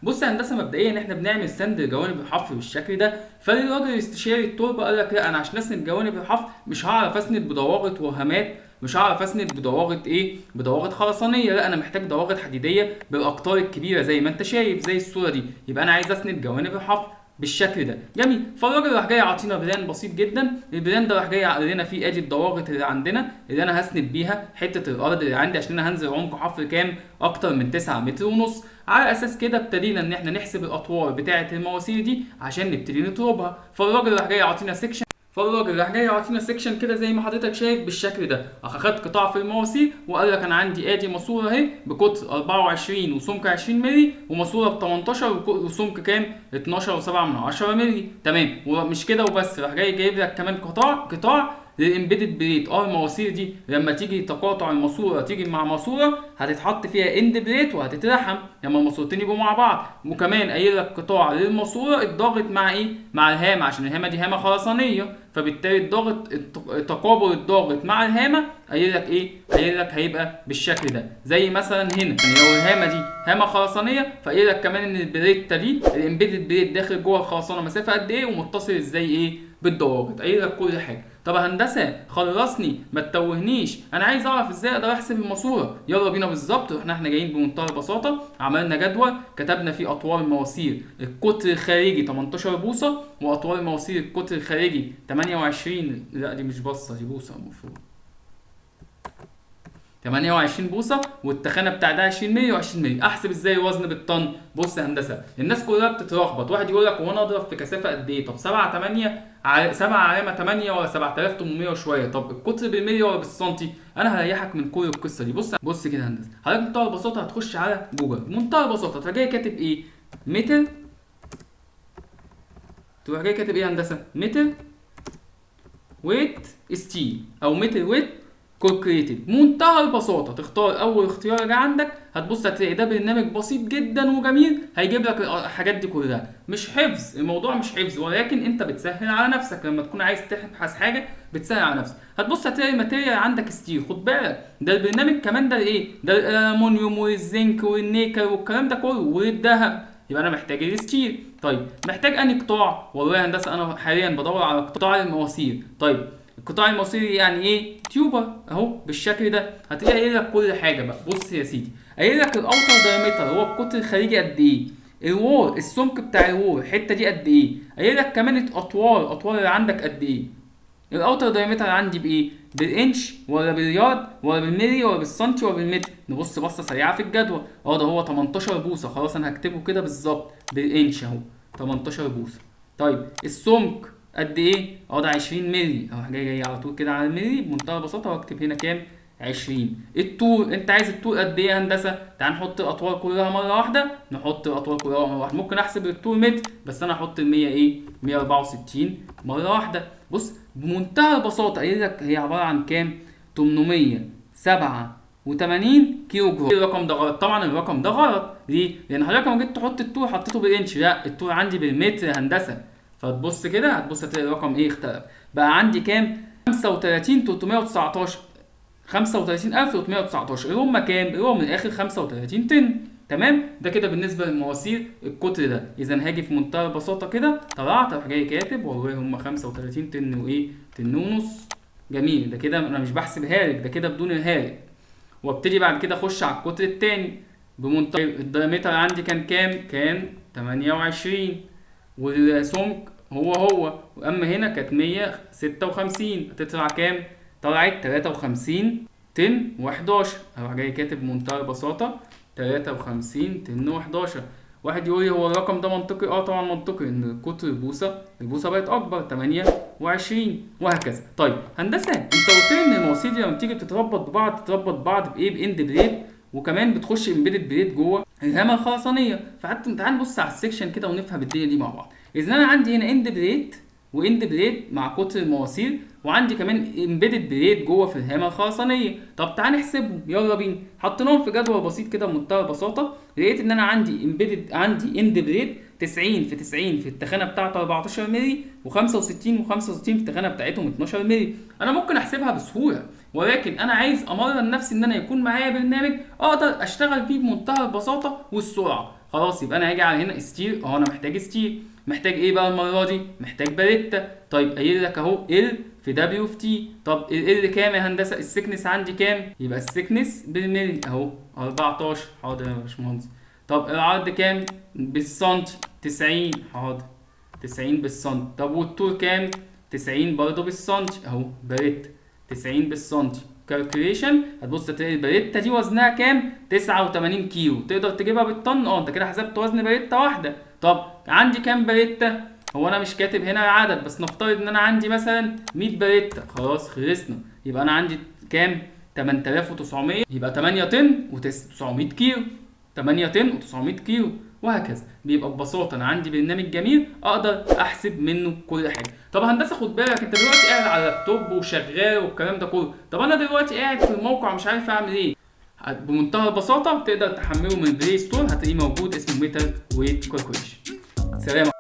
بص يا هندسه، مبدئيا احنا بنعمل سند لجوانب الحفر بالشكل ده. فالراجل استشاري التربه قال لك لا، انا عشان اسند جوانب الحفر مش هعرف اسند بضواغط وهامات، مش هعرف اسند بضواغط ايه، بضواغط خرسانيه، لا انا محتاج ضواغط حديديه بالاقطار الكبيره زي ما انت شايف زي الصوره دي. يبقى انا عايز اسند جوانب الحفر بالشكل ده. جميل. فالراجل راح جاي عاطينا بلان بسيط جدا. البلان ده راح جاي قال لنا فيه ادي الضواغط اللي عندنا اللي انا هسند بيها حته الارض اللي عندي، عشان انا هنزل عمق حفر كام؟ اكتر من 9 متر ونص. على اساس كده ابتدينا ان احنا نحسب الاطوال بتاعه المواسير دي عشان نبتدي نطلبها. فالراجل راح جاي يعطينا سيكشن كده زي ما حضرتك شايف بالشكل ده. اخد قطاع في المواسير وقال لك انا عندي ادي ماسوره اهي بقطر 24 وسمك 20 مللي، وماسوره ب 18 وسمك كام؟ 12.7 مللي. تمام. ومش كده وبس، راح جاي جايب لك كمان قطاع للامبيدد بليت. المواسير دي لما تيجي تقاطع الماسوره تيجي مع ماسوره هتتحط فيها اند بليت وهتتلحم لما الماسورتين يبقوا مع بعض. وكمان قايل لك قطاع للماسوره الضاغط مع ايه؟ مع الهامه، عشان الهامه دي هامه خرسانيه، فبالتالي الضغط تقابل الضاغط مع الهامه قايل لك ايه؟ قايل لك هيبقى بالشكل ده. زي مثلا هنا يعني لو الهامه دي هامه خرسانيه فقايل لك كمان ان البليته دي الامبيدد بليت داخل جوه الخرسانه مسافه قد ايه ومتصل ازاي ايه بالضوابط. قايل لك كل حاجه. طب يا هندسه خلصني ما تتوهنيش، انا عايز اعرف ازاي اقدر احسب الماسوره. يلا بينا بالظبط. احنا جايين بمنتهى البساطه، عملنا جدول كتبنا فيه اطوال المواسير القطر الخارجي 18 بوصه، واطوال المواسير القطر الخارجي 28، لا دي مش بصه دي بوصه المفروض 28 بوصه، والتخانه بتاع ده 20 مللي و20 مللي. احسب ازاي الوزن بالطن؟ بص يا هندسه، الناس كلها بتتلخبط، واحد يقول لك هو انا اضرب في كثافه قد ايه؟ طب 7 8 7 علامه 8 ولا 7800 وشويه؟ طب القطر بالملي ولا بالسنتي؟ انا هريحك من كل القصه دي. بص كده يا هندسه، حضرتك بمنتهى البساطه هتخش على جوجل بمنتهى البساطه تروح جاي كاتب ايه؟ متر. تروح جاي كاتب ايه يا هندسه؟ متر ويت ستيل او متر ويت كونكريتد. منتهى البساطه تختار اول اختيار اللي عندك، هتبص هتلاقي ده برنامج بسيط جدا وجميل هيجيب لك الحاجات دي كلها. مش حفظ، الموضوع مش حفظ، ولكن انت بتسهل على نفسك لما تكون عايز تبحث حاجه بتسهل على نفسك. هتبص هتلاقي الماتيريال عندك ستيل، خد بالك ده البرنامج كمان ده ايه؟ ده الالومنيوم والزنك والنيكل والكلام ده كله والذهب، يبقى انا محتاج الستيل. طيب محتاج انهي قطاع؟ والله يا هندسه انا حاليا بدور على قطاع المواسير. طيب القطاع الموسيقي يعني ايه؟ تيوبر اهو بالشكل ده. هتلاقي قايل لك كل حاجه بقى. بص يا سيدي، قايل لك الاوتر دايمتر هو القطر الخارجي قد ايه، الوول السمك بتاع الوول الحته دي قد ايه، قايل لك كمان الاطوال اللي عندك قد ايه. الاوتر دايمتر عندي بايه؟ بالانش ولا باليارد ولا بالملي ولا بالسنتي ولا بالمتر؟ نبص بصه سريعه في الجدول. ده هو 18 بوصه، خلاص انا هكتبه كده بالظبط بالانش اهو 18 بوصه. طيب السمك قد ايه؟ ده 20 مللي، اهو جاي على طول كده على المللي بمنتهى البساطه واكتب هنا كام؟ 20. الطول، انت عايز الطول قد ايه يا هندسه؟ تعال نحط الاطوال كلها مره واحده، نحط الاطوال كلها مره واحده. ممكن احسب الطول متر بس انا هحط ال 100 ايه؟ 164 مره واحده. بص بمنتهى البساطه قايل لك هي عباره عن كام؟ 887 كيلو جرام. الرقم ده غلط، طبعا الرقم ده غلط. ليه؟ لان حضرتك لما جيت تحط الطول حطيته بالانش، لا الطول عندي بالمتر يا هندسه. فتبص كده هتبص هتلاقي الرقم ايه؟ اختلف. بقى عندي كام؟ 35319 35319 اللي هم كام؟ اللي هو من الاخر 35 طن. تمام. ده كده بالنسبه للمواسير القطر ده. اذا هاجي في منتهى البساطه كده طلعت اروح جاي كاتب والله هم 35 طن وايه؟ طن ونص. جميل. ده كده انا مش بحسبها لك، ده كده بدون الهالك. وابتدي بعد كده اخش على القطر التاني بمنتهى الدايمتر عندي كان كام؟ كان 28. والسمك هو واما هنا كانت 156 هتطلع كام؟ طلعت 53 طن و11. اروح جاي كاتب بمنتهى البساطه 53 طن و11. واحد يقول لي هو الرقم ده منطقي؟ طبعا منطقي، ان قطر البوصه بقت اكبر 28 وهكذا. طيب هندسه انت قلت لي ان المواسير دي لما تيجي بتتربط ببعض بايه؟ باند بليد، وكمان بتخش امبيدد بليد جوه الهامه الخرسانيه. فحتى تعال نبص على السكشن كده ونفهم الدنيا دي مع بعض. اذا انا عندي هنا اند بليد واند بليد مع قطر المواسير، وعندي كمان امبيدد بليد جوه في الهامه الخرسانيه. طب تعال نحسبهم، يلا بينا. حطيناهم في جدول بسيط كده بمنتهى البساطه. لقيت ان انا عندي اند بليد 90 في 90 في التخانه بتاعته 14 مللي، و65 و65 في التخانه بتاعتهم 12 مللي. انا ممكن احسبها بسهوله، ولكن انا عايز امرن نفسي ان انا يكون معايا برنامج اقدر اشتغل فيه بمنتهى البساطه والسرعه. خلاص يبقى انا هاجي على هنا ستير، اهو انا محتاج ستير. محتاج ايه بقى المره دي؟ محتاج باريتا. طيب قايل لك اهو ال في دبليو في تي. طب ال كام يا هندسه؟ السكنس عندي كام؟ يبقى السكنس بالملي اهو 14. حاضر يا باشمهندس. طب العرض كام؟ بالسنتي 90. حاضر 90 بالسنتي. طب والطول كام؟ 90 برضه بالسنتي اهو باريتا 90 بالسنتي. كالكوليشن هتبص تلاقي الباريتا دي وزنها كام؟ 89 كيلو. تقدر تجيبها بالطن؟ انت كده حسبت وزن باريتا واحده. طب عندي كام باريتا؟ هو انا مش كاتب هنا العدد، بس نفترض ان انا عندي مثلا 100 باريتا. خلاص خلصنا. يبقى انا عندي كام؟ 8900. يبقى 8 طن و900 كيلو. 8 طن و900 كيلو وهكذا. بيبقى ببساطه انا عندي برنامج جميل اقدر احسب منه كل حاجه. طب هندسه خد بالك، انت دلوقتي قاعد على اللابتوب وشغال والكلام ده كله. طب انا دلوقتي قاعد في الموقع مش عارف اعمل ايه. بمنتهى البساطه تقدر تحمله من بلاي ستور، هتلاقيه موجود اسمه ميتال ويت كالكوليشن. سلام.